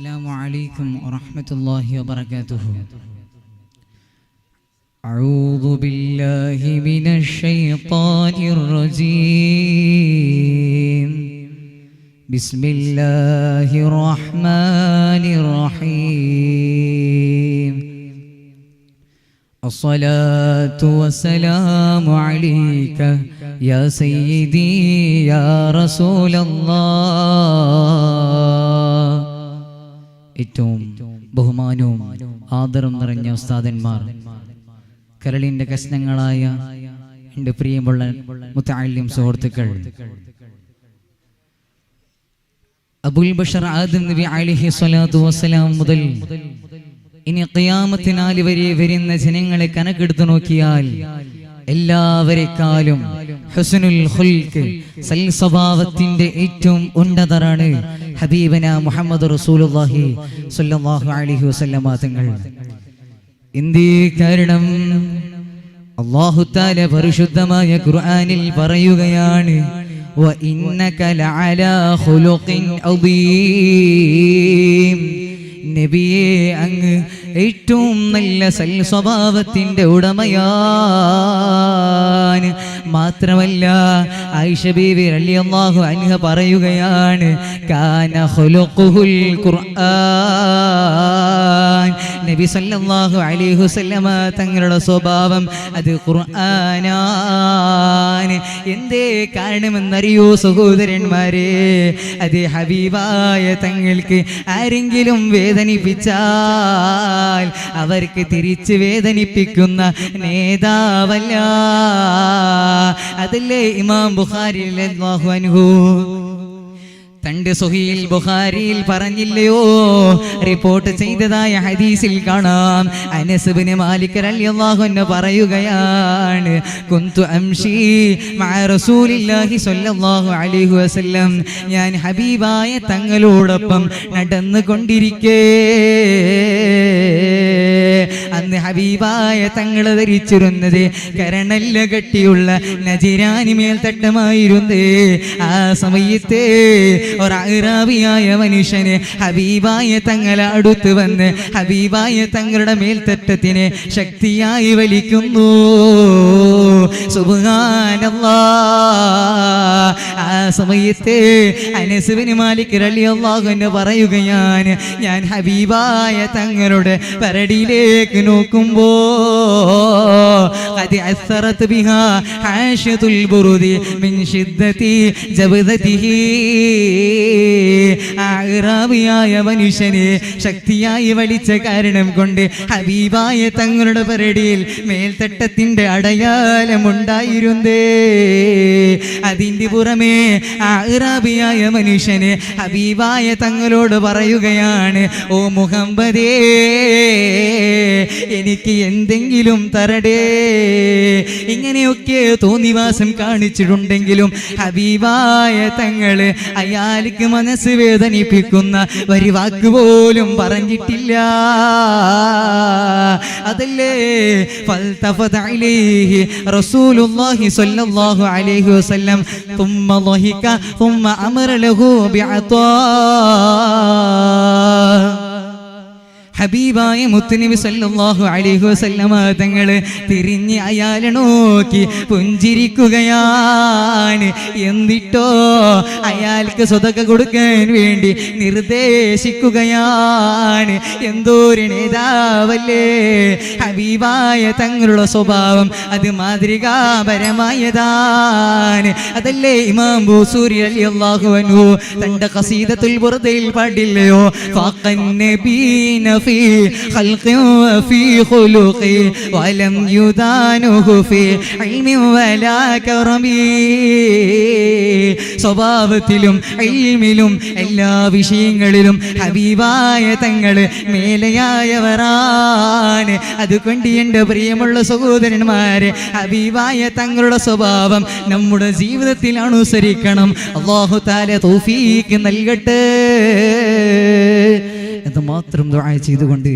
السلام عليكم ورحمة الله وبركاته. أعوذ بالله من الشيطان الرجيم. بسم الله الرحمن الرحيم. الصلاة والسلام عليك يا سيدي يا رسول الله. ഏറ്റവും ബഹുമാനവും ആദരം നിറഞ്ഞ ഉസ്താദന്മാർ, കരളിന്റെ കഷ്ണങ്ങളായ എൻ്റെ പ്രിയമുള്ള മുത്തഅല്ലിം സുഹൃത്തുക്കൾ, അബുൽ ബഷർ ആദം നബി അലൈഹി സ്വലാത്തു വസ്സലാം മുതൽ ഇനി ഖിയാമത്ത് നാൾ വരെ വരുന്ന ജനങ്ങളെ കണക്കെടുത്തു നോക്കിയാൽ എല്ലാവരെക്കാളും ഹുസ്നുൽ ഖുൽഖ് സൽ സ്വഭാവത്തിന്റെ ഏറ്റവും ഉന്നതരാണ് ഹബീബന മുഹമ്മദ് റസൂലുള്ളാഹി സ്വല്ലല്ലാഹു അലൈഹി വസല്ലമ തങ്ങൾ. എന്തേ കാരണം? അല്ലാഹു തആല പരിശുദ്ധമായ ഖുർആനിൽ പറയുകയാണ്, വ ഇന്നക ലഅലാ ഖുലുഖിൻ അദീം. നബിയേ, അങ്ങ് ഏറ്റവും നല്ല സൽ സ്വഭാവത്തിന്റെ ഉടമയാണ്. മാത്രമല്ല, ആയിഷ ബീവി റളിയല്ലാഹു അൻഹ പറയുകയാണ്, കാന ഖുലുഖുൽ ഖുർആൻ. നബി സല്ലല്ലാഹു അലൈഹി വസല്ലമ തങ്ങളുടെ സ്വഭാവം അത് ഖുർആനാണ്. എന്തേ കാരണമെന്നറിയോ സഹോദരന്മാരെ? അത് ഹബീബായ തങ്ങൾക്ക് ആരെങ്കിലും വേദനിപ്പിച്ചാൽ അവർക്ക് തിരിച്ച് വേദനിപ്പിക്കുന്ന നേതാവല്ല. അതല്ലേ ഇമാം ബുഖാരി റളിയല്ലാഹു അൻഹു തന്റെ സ്വഹീൽ ബുഖാരിയിൽ പറഞ്ഞില്ലയോ? റിപ്പോർട്ട് ചെയ്തതായ ഹദീസിൽ കാണാം, അനസ് ഇബ്നു മാലിക് റളിയല്ലാഹു അൻഹു പറയുകയാണ്, കുന്തു അംശി മഅ റസൂലില്ലാഹി സ്വല്ലല്ലാഹു അലൈഹി വസല്ലം. ഞാൻ ഹബീബായ തങ്ങളോടൊപ്പം നടന്നുകൊണ്ടിരിക്കേ അന്ന് ഹബീബായ തങ്ങൾ ധരിച്ചിരുന്നത് കരണല്ല കട്ടിയുള്ള നജിരാനി മേൽത്തട്ടമായിരുന്നേ. ആ സമയത്ത് ഒരഅറാബിയായ മനുഷ്യന് ഹബീബായ തങ്ങളെ അടുത്ത് വന്ന് ഹബീബായ തങ്ങളുടെ മേൽത്തട്ടത്തിനെ ശക്തിയായി വലിക്കുന്നു. സുബ്ഹാനല്ലാഹ്. ആ സമയത്ത് അനസ് ഇബ്നു മാലിക് റളിയല്ലാഹു അൻഹു പറയുകയാണ്, ഞാൻ ഹബീബായ തങ്ങളുടെ പരടിയിലേക്ക് നോക്കുമ്പോ ഖദ് അസ്റത് ബിഹാ ഹാശതുൽ ബുറുദി മിൻ ശിദ്ദതി ജബദതിഹി. അഅറാബിയായ മനുഷ്യനെ ശക്തിയായി വലിച്ച കാരണം കൊണ്ട് ഹബീബായ തങ്ങളുടെ പരടിയിൽ മേൽത്തട്ടത്തിന്റെ അടയാളമുണ്ടായിരുന്നേ. അതിന്റെ പുറമേ അഅറാബിയായ മനുഷ്യനെ ഹബീബായ തങ്ങളോട് പറയുകയാണ്, ഓ മുഹമ്മദേ, എനിക്ക് എന്തെങ്കിലും തരടേ. ഇങ്ങനെയൊക്കെ തോന്നിവാസം കാണിച്ചിട്ടുണ്ടെങ്കിലും ഹബീബായ തങ്ങള് അയാൾക്ക് മനസ്സ് വേദനിപ്പിക്കുന്ന ഒരു വാക്ക് പോലും പറഞ്ഞിട്ടില്ല. അതല്ലേ ഫൽതഫത ഇലൈഹി റസൂലുള്ളാഹി സ്വല്ലല്ലാഹു അലൈഹി വസല്ലം തുമ്മ ളഹിക തുമ്മ അമറ ലഹു ബിഅതാ. ഹബീബായ മുത്തുനബി സല്ലല്ലാഹു അലൈഹി വസല്ലമ തങ്ങള് തിരിഞ്ഞ് അയാളെ നോക്കി പുഞ്ചിരിക്കുകയാണ്. എന്നിട്ടോ അയാൾക്ക് സ്വതക്ക കൊടുക്കാൻ വേണ്ടി നിർദ്ദേശിക്കുകയാണ്. എന്തോരു നേതാവല്ലേ! ഹബീബായ തങ്ങളുടെ സ്വഭാവം അത് മാതൃകാപരമായതാണ്. അതല്ലേ ഇമാം ബൂസൂരി റളിയല്ലാഹു അൻഹു തന്റെ ഖസീദത്തുൽ ബുർദയിൽ പാടില്ലയോ, ഫഖൻ നബീന في خلق وفي خلق ولم يدانه في علم ولا كرم. സ്വഭാവത്തിലും ഇൽമിലും എല്ലാ വിഷയങ്ങളിലും ഹബീബായ തങ്ങള് മേലെയായവരാണ്. അതുകൊണ്ട് എൻ്റെ പ്രിയമുള്ള സഹോദരന്മാരെ, ഹബീബായ തങ്ങളുടെ സ്വഭാവം നമ്മുടെ ജീവിതത്തിൽ അനുസരിക്കണം. അല്ലാഹു തആല തൗഫീഖ് നൽകട്ടെ എന്ന് മാത്രം ദുആ ചെയ്തുകൊണ്ട്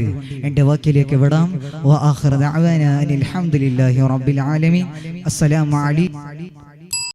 എൻ്റെ വാക്കിലേക്ക് വിടാം. വ ആഖിറു ദഅവാനാ അൽഹംദുലില്ലാഹി റബ്ബിൽ ആലമീൻ. അസ്സലാമു അലൈക്കും.